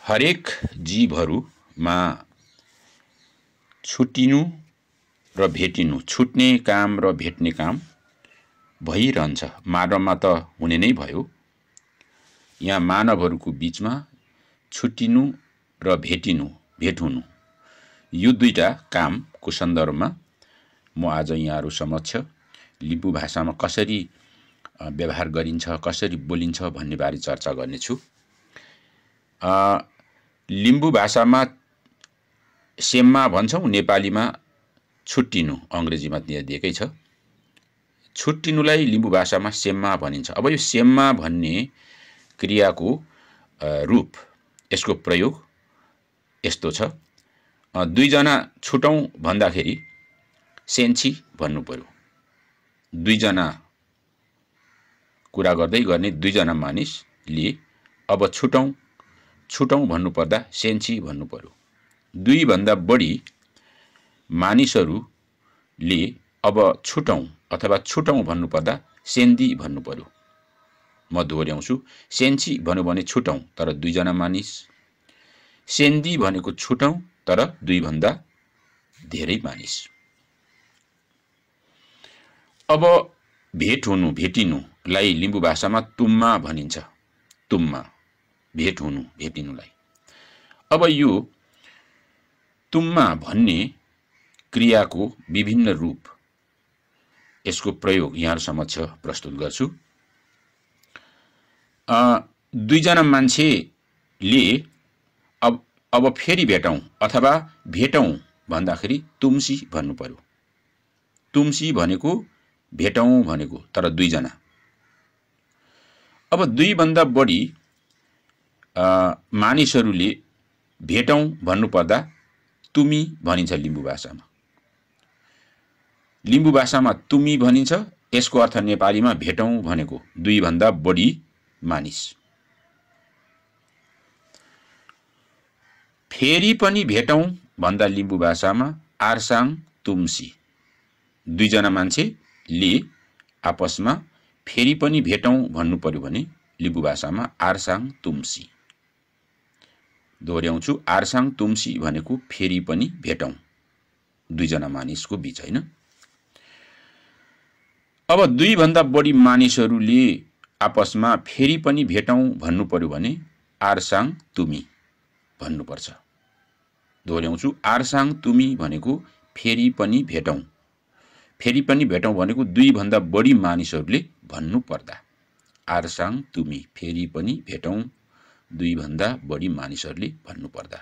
हरेक जीवहरूमा छुट्टिनु र भेटिनु, छुट्ने काम र भेट्ने काम भइरहन्छ। मानवमा त हुने नै भयो। यहाँ मानवहरूको बीचमा छुट्टिनु र भेटिनु, भेट हुनु, यो दुईटा कामको सन्दर्भमा म आज यहाँहरू समक्ष लिम्बू भाषामा कसरी व्यवहार गरिन्छ, कसरी बोलिन्छ भन्ने बारे चर्चा गर्नेछु। लिम्बू भाषामा सेम्मा भन्छौँ, नेपालीमा छुट्टिनु, अङ्ग्रेजीमा त्यहाँ दिएकै छ। छुट्टिनुलाई लिम्बू भाषामा सेम्मा भनिन्छ। अब यो सेम्मा भन्ने क्रियाको रूप, यसको प्रयोग यस्तो छ। दुईजना छुटौँ भन्दाखेरि सेन्ची भन्नु पर्यो। दुईजना कुरा गर्दै गर्ने दुईजना मानिसले अब छुटौँ भन्नुपर्दा सेन्ची भन्नु पर्यो। दुईभन्दा बढी मानिसहरूले अब छुटौँ अथवा छुटौँ भन्नुपर्दा सेन्दी भन्नु पर्यो। म दोहोऱ्याउँछु, सेन्ची भन्यो भने छुटौँ तर दुईजना मानिस, सेन्दी भनेको छुटौँ तर दुईभन्दा धेरै मानिस। अब भेट हुनु, भेटिनुलाई लिम्बू भाषामा तुम्मा भनिन्छ। तुम्मा, भेट हुनु, भेटिनुलाई। अब यो तुम्मा भन्ने क्रियाको विभिन्न रूप, यसको प्रयोग यहाँहरु समक्ष प्रस्तुत गर्छु। दुईजना मान्छेले अब फेरि भेटौँ अथवा भेटौँ भन्दाखेरि तुमसी भन्नु पर्यो। तुमसी भनेको भेटौँ भनेको, तर दुईजना। अब दुईभन्दा बढी मानिसहरूले भेटौँ भन्नुपर्दा तुमी भनिन्छ लिम्बू भाषामा। लिम्बू भाषामा तुमी भनिन्छ। यसको अर्थ नेपालीमा भेटौँ भनेको दुईभन्दा बढी मानिस। फेरि पनि भेटौँ भन्दा लिम्बू भाषामा आरसाङ तुमसी। दुईजना मान्छेले आपसमा फेरि पनि भेटौँ भन्नु पर्यो भने लिम्बू भाषामा आरसाङ तुमसी। दोहोऱ्याउँछु, आरसाङ तुमसी भनेको फेरि पनि भेटौँ, दुईजना मानिसको बीच, हैन। अब दुईभन्दा बढी मानिसहरूले आपसमा फेरि पनि भेटौँ भन्नु पर्यो भने आरसाङ तुमी भन्नुपर्छ। दोहोऱ्याउँछु, आरसाङ तुमी भनेको फेरि पनि भेटौँ। फेरि पनि भेटौँ भनेको दुईभन्दा बढी मानिसहरूले भन्नु पर्दा आरसाङ तुमी, फेरि पनि भेटौँ दुईभन्दा बढी मानिसहरूले भन्नु पर्दा।